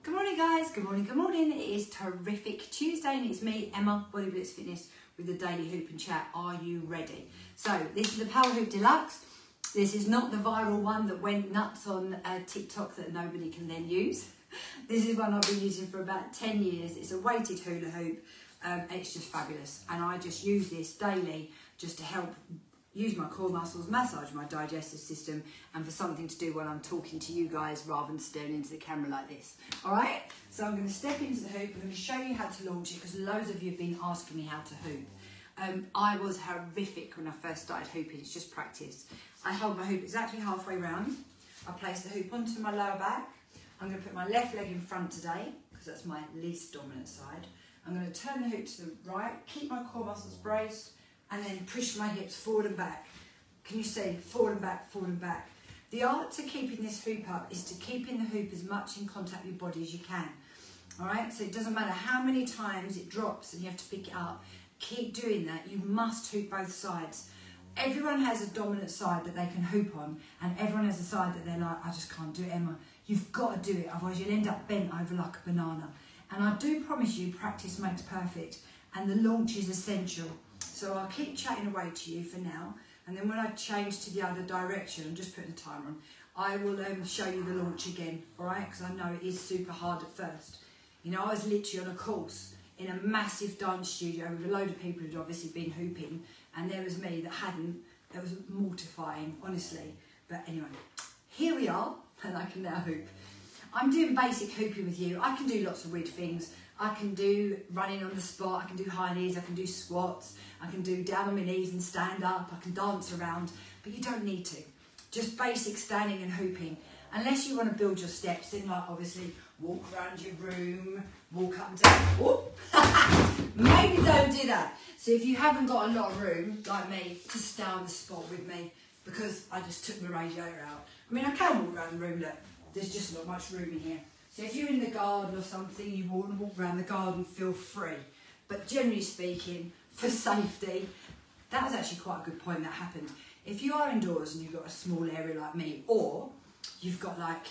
Good morning guys, good morning, good morning. It is terrific Tuesday and it's me, Emma, Body Blitz Fitness with the Daily Hoop and Chat. Are you ready? So this is the Power Hoop Deluxe. This is not the viral one that went nuts on TikTok that nobody can then use. This is one I've been using for about 10 years. It's a weighted hula hoop. It's just fabulous. And I just use this daily just to help use my core muscles, massage my digestive system, and for something to do while I'm talking to you guys rather than staring into the camera like this. All right? So I'm going to step into the hoop. I'm going to show you how to launch it because loads of you have been asking me how to hoop. I was horrific when I first started hooping. It's just practice. I hold my hoop exactly halfway round. I place the hoop onto my lower back. I'm going to put my left leg in front today because that's my least dominant side. I'm going to turn the hoop to the right, keep my core muscles braced, and then push my hips forward and back. Can you see? Forward and back, forward and back. The art to keeping this hoop up is to keeping the hoop as much in contact with your body as you can. All right? So it doesn't matter how many times it drops and you have to pick it up. Keep doing that. You must hoop both sides. Everyone has a dominant side that they can hoop on, and everyone has a side that they're like, I just can't do it, Emma. You've got to do it, otherwise you'll end up bent over like a banana. And I do promise you, practice makes perfect, and the launch is essential. So I'll keep chatting away to you for now, and then when I change to the other direction, I'm just putting the timer on, I will show you the launch again, all right? Because I know it is super hard at first. You know, I was literally on a course in a massive dance studio with a load of people who'd obviously been hooping, and there was me that hadn't. It was mortifying, honestly. But anyway, here we are, and I can now hoop. I'm doing basic hooping with you. I can do lots of weird things. I can do running on the spot, I can do high knees, I can do squats, I can do down on my knees and stand up, I can dance around, but you don't need to. Just basic standing and hooping. Unless you want to build your steps, then like obviously walk around your room, walk up and down. Whoop. Maybe don't do that. So if you haven't got a lot of room, like me, just stay on the spot with me because I just took my radiator out. I mean, I can walk around the room, look, there's just not much room in here. So if you're in the garden or something, you want to walk around the garden, feel free. But generally speaking, for safety, that was actually quite a good point that happened. If you are indoors and you've got a small area like me, or you've got like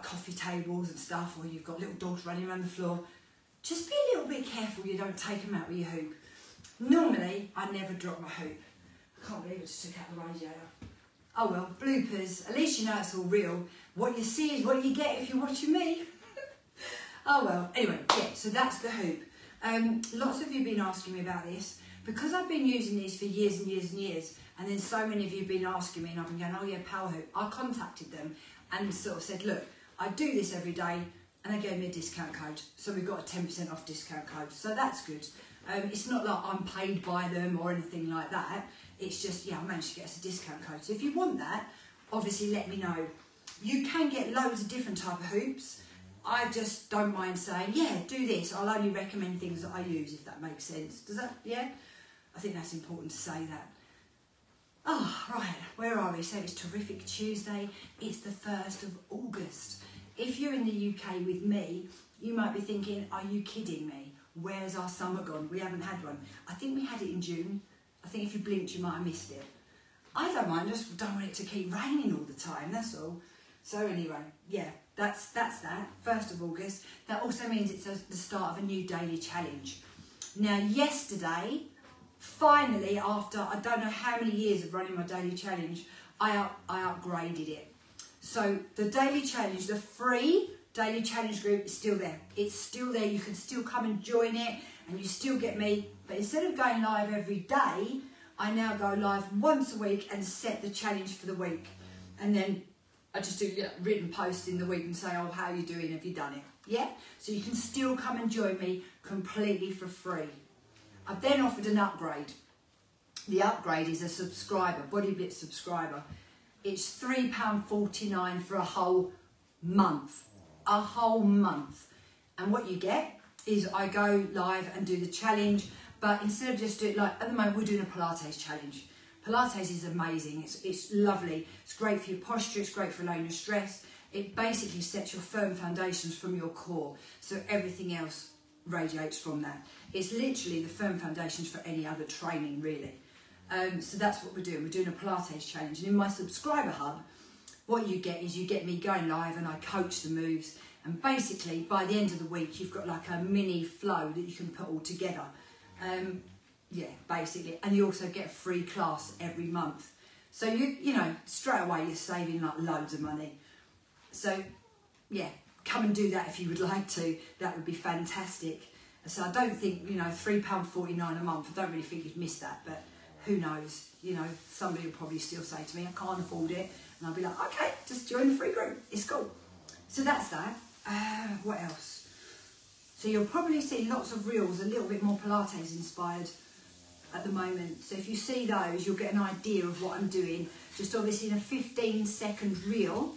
coffee tables and stuff, or you've got little dogs running around the floor, just be a little bit careful you don't take them out with your hoop. Normally, I never drop my hoop. I can't believe I just took out the radiator. Oh well, bloopers. At least you know it's all real. What you see is what you get if you're watching me. Oh well, anyway, yeah, so that's the hoop. Lots of you have been asking me about this. Because I've been using these for years and years and years, and then so many of you have been asking me, and I've been going, oh yeah, Power Hoop. I contacted them and sort of said, look, I do this every day, and they gave me a discount code. So we've got a 10% off discount code, so that's good. It's not like I'm paid by them or anything like that. It's just, yeah, I managed to get us a discount code. So if you want that, obviously let me know. You can get loads of different type of hoops. I just don't mind saying, yeah, do this. I'll only recommend things that I use, if that makes sense. Does that, yeah? I think that's important to say that. Oh, right, where are we? So it's terrific Tuesday. It's the 1st of August. If you're in the UK with me, you might be thinking, are you kidding me? Where's our summer gone? We haven't had one. I think we had it in June. I think if you blinked, you might have missed it. I don't mind, I just don't want it to keep raining all the time, that's all. So anyway, yeah, that's that, 1st of August. That also means it's the start of a new daily challenge. Now, yesterday, finally, after I don't know how many years of running my daily challenge, I upgraded it. So the daily challenge, the free daily challenge group is still there. It's still there. You can still come and join it, and you still get me. But instead of going live every day, I now go live once a week and set the challenge for the week. And then I just do written posts in the week and say, oh, how are you doing? Have you done it? Yeah? So you can still come and join me completely for free. I've then offered an upgrade. The upgrade is a subscriber, Body Blitz subscriber. It's £3.49 for a whole month. A whole month. And what you get is I go live and do the challenge, but instead of just doing, like at the moment we're doing a Pilates challenge. Pilates is amazing, it's lovely, it's great for your posture, it's great for lowering your stress. It basically sets your firm foundations from your core, so everything else radiates from that. It's literally the firm foundations for any other training really. So that's what we're doing a Pilates challenge. And in my subscriber hub, what you get is you get me going live and I coach the moves And basically, by the end of the week, you've got like a mini flow that you can put all together. Yeah, basically. And you also get a free class every month. So, you know, straight away you're saving like loads of money. So, yeah, come and do that if you would like to. That would be fantastic. So I don't think, you know, £3.49 a month, I don't really think you'd miss that, but who knows? You know, somebody will probably still say to me, I can't afford it. And I'll be like, okay, just join the free group. It's cool. So that's that. What else? So you'll probably see lots of reels, a little bit more Pilates inspired at the moment. So if you see those, you'll get an idea of what I'm doing. Just obviously in a 15-second reel,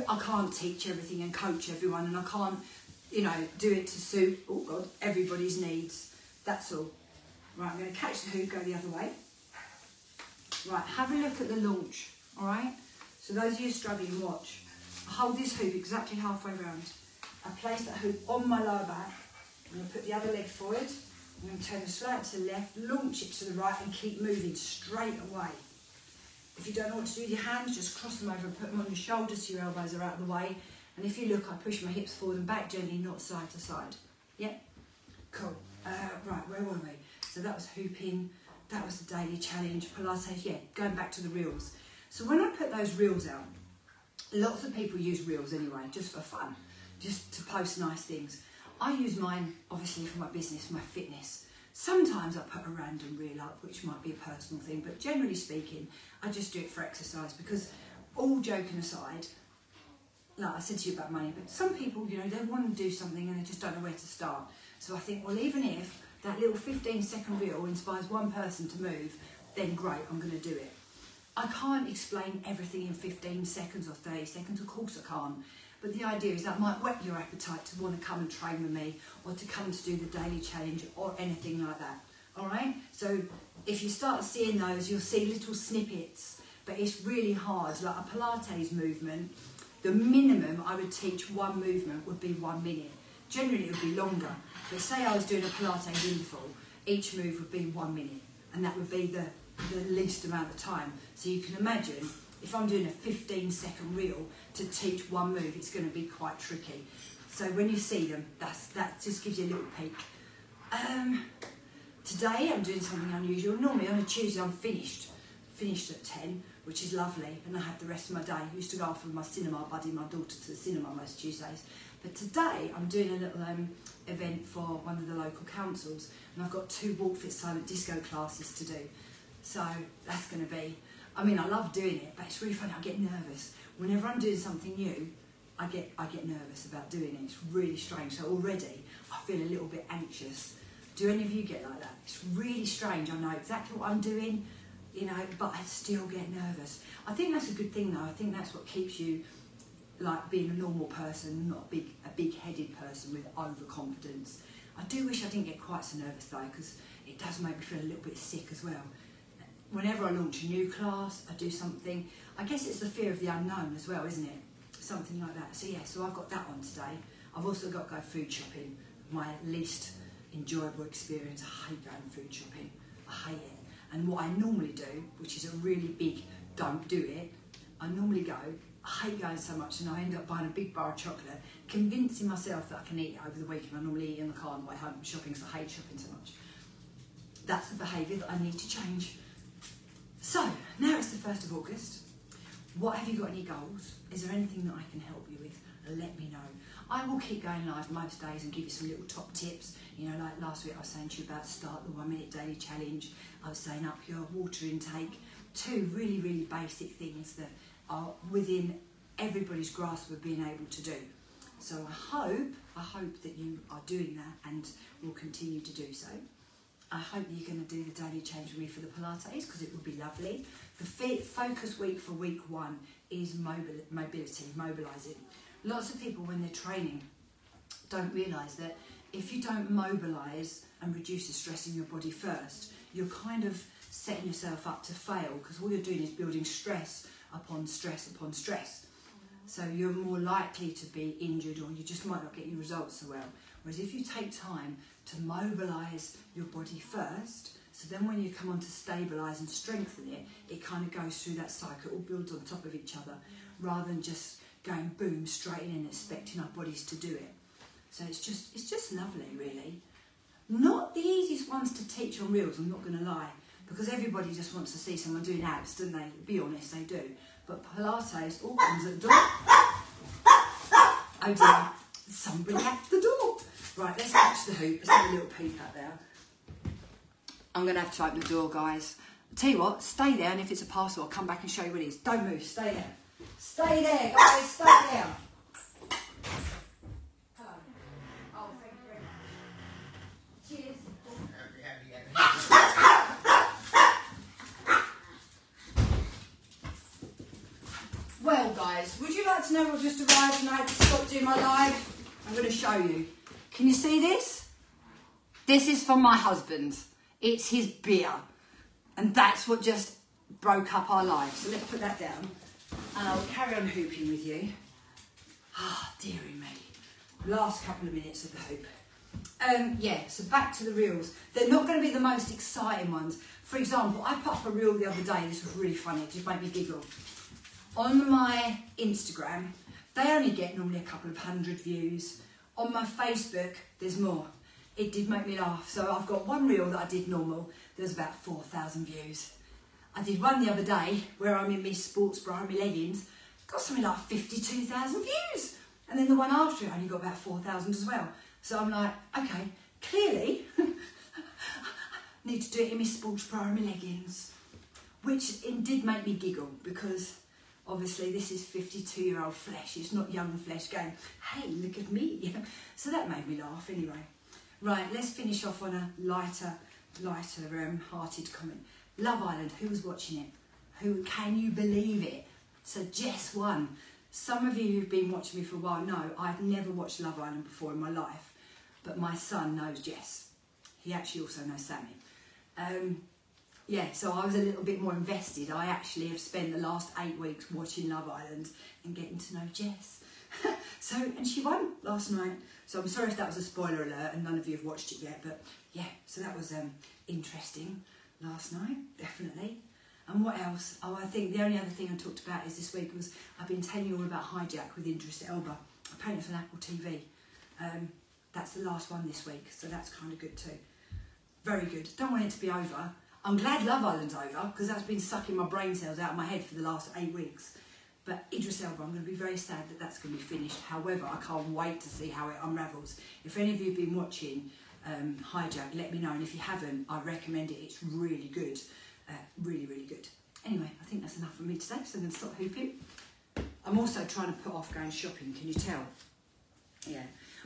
I can't teach everything and coach everyone, and I can't, you know, do it to suit, oh God, everybody's needs. That's all. Right, I'm going to catch the hoop, go the other way. Right, have a look at the launch, all right? So those of you struggling, watch. I hold this hoop exactly halfway round. I place that hoop on my lower back. I'm going to put the other leg forward. I'm going to turn the slight to the left, launch it to the right, and keep moving straight away. If you don't know what to do with your hands, just cross them over and put them on your shoulders so your elbows are out of the way. And if you look, I push my hips forward and back gently, not side to side. Yeah? Cool. Right, where were we? So that was hooping, that was the daily challenge, Pilates, yeah, going back to the reels. So when I put those reels out, lots of people use reels anyway, just for fun, just to post nice things. I use mine, obviously, for my business, my fitness. Sometimes I put a random reel up, which might be a personal thing, but generally speaking, I just do it for exercise because, all joking aside, like I said to you about money, but some people, you know, they want to do something and they just don't know where to start. So I think, well, even if that little 15-second reel inspires one person to move, then great, I'm going to do it. I can't explain everything in 15 seconds or 30 seconds, of course I can't. But the idea is that might whet your appetite to want to come and train with me or to come to do the daily challenge or anything like that. All right? So if you start seeing those, you'll see little snippets, but it's really hard. Like a Pilates movement, the minimum I would teach one movement would be 1 minute. Generally, it would be longer. But say I was doing a Pilates interval, each move would be 1 minute, and that would be the least amount of time. So you can imagine, if I'm doing a 15-second reel to teach one move, it's going to be quite tricky. So when you see them, that just gives you a little peek. Today I'm doing something unusual. Normally on a Tuesday I'm finished at 10, which is lovely, and I have the rest of my day. I used to go off with my cinema buddy, my daughter, to the cinema most Tuesdays. But today I'm doing a little event for one of the local councils, and I've got 2 Walk Fit Silent Disco classes to do. So that's going to be, I mean, I love doing it, but it's really funny. I get nervous. Whenever I'm doing something new, I get nervous about doing it. It's really strange. So already I feel a little bit anxious. Do any of you get like that? It's really strange. I know exactly what I'm doing, you know, but I still get nervous. I think that's a good thing though. I think that's what keeps you like being a normal person, not a big-headed person with overconfidence. I do wish I didn't get quite so nervous though, because it does make me feel a little bit sick as well. Whenever I launch a new class, I do something, I guess it's the fear of the unknown as well, isn't it? Something like that. So yeah, so I've got that on today. I've also got to go food shopping, my least enjoyable experience. I hate going food shopping. I hate it. And what I normally do, which is a really big don't do it, I normally go, I hate going so much, and I end up buying a big bar of chocolate, convincing myself that I can eat it over the weekend. I normally eat in the car on the way home from shopping because I hate shopping so much. That's the behaviour that I need to change. So, now it's the 1st of August. What have you got any goals? Is there anything that I can help you with? Let me know. I will keep going live most days and give you some little top tips. You know, like last week I was saying to you about start the 1 minute daily challenge. I was saying up your water intake. 2 really, really basic things that are within everybody's grasp of being able to do. So I hope that you are doing that and will continue to do so. I hope you're going to do the daily change with me for the Pilates, because it would be lovely. The focus week for week 1 is mobility, mobilising. Lots of people, when they're training, don't realise that if you don't mobilise and reduce the stress in your body first, you're kind of setting yourself up to fail, because all you're doing is building stress upon stress upon stress. So you're more likely to be injured, or you just might not get your results so well. Whereas if you take time to mobilise your body first, so then when you come on to stabilise and strengthen it, it kind of goes through that cycle, it all builds on top of each other, rather than just going boom straight in and expecting our bodies to do it. So it's just lovely, really. Not the easiest ones to teach on reels, I'm not going to lie, because everybody just wants to see someone doing abs, don't they? Be honest, they do. But Pilates all comes at the door. Oh dear, somebody at the door. Right, let's catch the hoop. Let's have a little peek out there. I'm going to have to open the door, guys. I'll tell you what, stay there, and if it's a parcel, I'll come back and show you what it is. Don't move, stay there. Stay there, guys, stay there. Hello. Oh, thank you very much. Cheers. Well, guys, would you like to know what just arrived and I had to stop doing my live? I'm going to show you. Can you see this? This is from my husband. It's his beer. And that's what just broke up our lives. So let's put that down. And I'll carry on hooping with you. Ah, dearie me. Last couple of minutes of the hoop. Yeah, so back to the reels. They're not going to be the most exciting ones. For example, I put up a reel the other day. This was really funny. It just made me giggle. On my Instagram, they only get normally a couple of 100 views. On my Facebook, there's more. It did make me laugh. So I've got one reel that I did normal. There's about 4,000 views. I did one the other day where I'm in my sports bra and my leggings. Got something like 52,000 views. And then the one after it only got about 4,000 as well. So I'm like, okay, clearly, I need to do it in my sports bra and my leggings. Which it did make me giggle because obviously this is 52-year-old flesh. It's not young flesh going, hey, look at me. So that made me laugh anyway. Right, let's finish off on a lighter hearted comment. Love Island, who was watching it? Who, can you believe it? So Jess won. Some of you who've been watching me for a while know I've never watched Love Island before in my life, but my son knows Jess. He actually also knows Sammy. Yeah, so I was a little bit more invested. I actually have spent the last 8 weeks watching Love Island and getting to know Jess. And she won last night. So I'm sorry if that was a spoiler alert and none of you have watched it yet, but yeah, so that was interesting last night, definitely. And what else? Oh, I think the only other thing I talked about is this week was I've been telling you all about Hijack with Idris Elba. Apparently it's on Apple TV. That's the last one this week, so that's kind of good too. Very good. Don't want it to be over. I'm glad Love Island's over because that's been sucking my brain cells out of my head for the last 8 weeks. But Idris Elba, I'm going to be very sad that that's going to be finished. However, I can't wait to see how it unravels. If any of you have been watching Hijack, let me know. And if you haven't, I recommend it. It's really good. Really, really good. Anyway, I think that's enough for me today, so I'm going to stop hooping. I'm also trying to put off going shopping, can you tell? Yeah.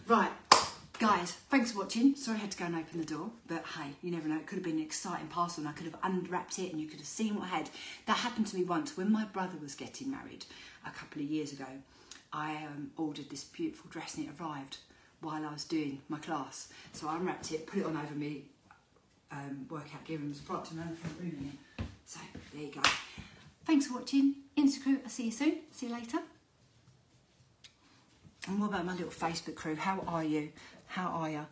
Right, guys, thanks for watching. Sorry I had to go and open the door, but hey, you never know. It could have been an exciting parcel and I could have unwrapped it and you could have seen what I had. That happened to me once when my brother was getting married a couple of years ago. I ordered this beautiful dress and it arrived while I was doing my class. So I unwrapped it, put it on over me, workout gear and was brought to another front room in it. So there you go. Thanks for watching. Instacrew, I'll see you soon. See you later. And what about my little Facebook crew? How are you? How are you?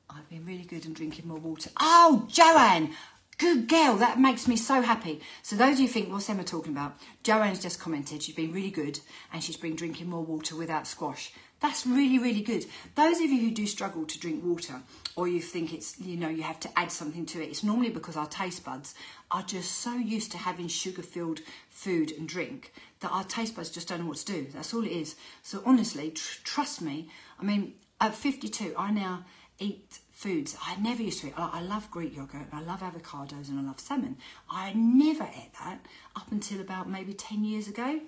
I've been really good and drinking more water. Oh, Joanne! Good girl, that makes me so happy. So those of you who think, what's Emma talking about? Joanne's just commented, she's been really good and she's been drinking more water without squash. That's really, really good. Those of you who do struggle to drink water or you think it's, you know, you have to add something to it, it's normally because our taste buds are just so used to having sugar-filled food and drink that our taste buds just don't know what to do. That's all it is. So honestly, trust me, I mean, at 52, I now eat foods I never used to eat. I love Greek yogurt, I love avocados and I love salmon. I never ate that up until about maybe 10 years ago.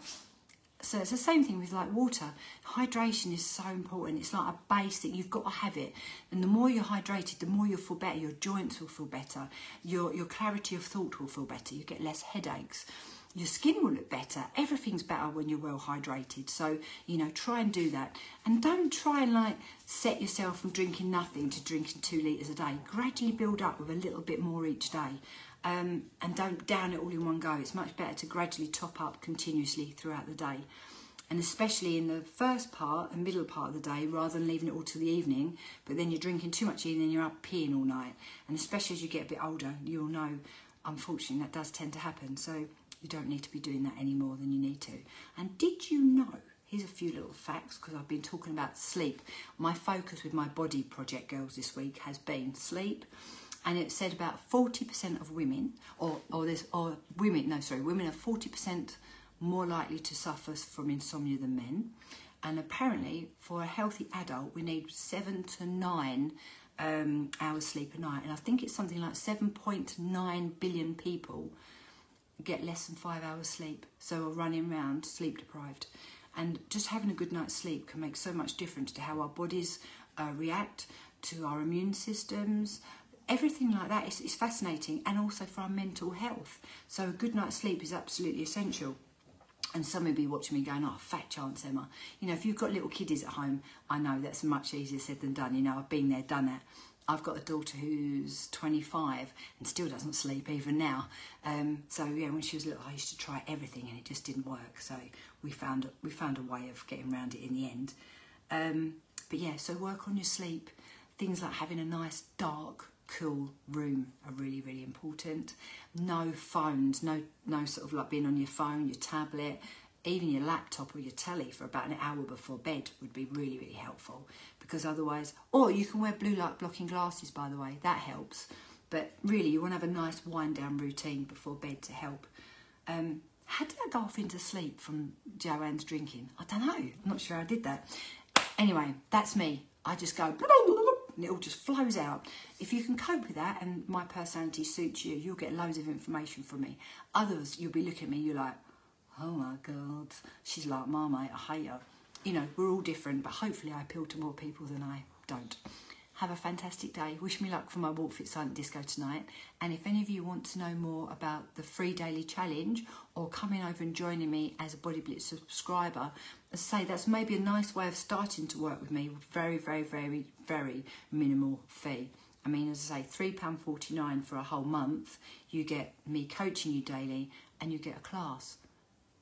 So it's the same thing with like water. Hydration is so important. It's like a base that you've got to have it. And the more you're hydrated, the more you'll feel better. Your joints will feel better. Your clarity of thought will feel better. You get less headaches. Your skin will look better. Everything's better when you're well hydrated. So, you know, try and do that. And don't try and like set yourself from drinking nothing to drinking 2 litres a day. Gradually build up with a little bit more each day. And don't down it all in one go. It's much better to gradually top up continuously throughout the day. And especially in the first part and middle part of the day, rather than leaving it all till the evening, but then you're drinking too much and then you're up peeing all night. And especially as you get a bit older, you'll know, unfortunately, that does tend to happen. So you don't need to be doing that any more than you need to. And did you know, here's a few little facts, because I've been talking about sleep. My focus with my body project girls this week has been sleep. And it said about 40% of women, women are 40% more likely to suffer from insomnia than men. And apparently, for a healthy adult, we need 7 to 9 hours sleep a night. And I think it's something like 7.9 billion people get less than 5 hours sleep, so are running around sleep deprived. And just having a good night's sleep can make so much difference to how our bodies react, to our immune systems, everything like that. It's fascinating, and also for our mental health. So a good night's sleep is absolutely essential. And some will be watching me going, oh, fat chance, Emma. You know, if you've got little kiddies at home, I know that's much easier said than done. You know, I've been there, done that. I've got a daughter who's 25 and still doesn't sleep even now. So yeah, when she was little, I used to try everything and it just didn't work. So we found a way of getting around it in the end. But yeah, so work on your sleep. Things like having a nice dark, cool room are really, really important. No phones, no sort of like being on your phone, your tablet, even your laptop or your telly for about an hour before bed would be really, really helpful, because otherwise, or you can wear blue light blocking glasses, by the way, that helps. But really, you want to have a nice wind down routine before bed to help. How did I go off into sleep from Joanne's drinking? I don't know, I'm not sure I did that. Anyway, that's me. I just go, and it all just flows out. If you can cope with that and my personality suits you, you'll get loads of information from me. Others, you'll be looking at me, you're like, oh my God, she's like Marmite, I hate her. You know, we're all different, but hopefully I appeal to more people than I don't. Have a fantastic day. Wish me luck for my Walk Fit Silent Disco tonight. And if any of you want to know more about the free daily challenge or coming over and joining me as a Body Blitz subscriber, as I say, that's maybe a nice way of starting to work with me with very, very, very, very minimal fee. I mean, as I say, £3.49 for a whole month. You get me coaching you daily and you get a class.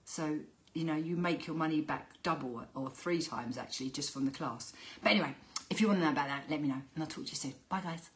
So, you know, you make your money back double or 3 times actually just from the class. But anyway, if you want to know about that, let me know and I'll talk to you soon. Bye guys.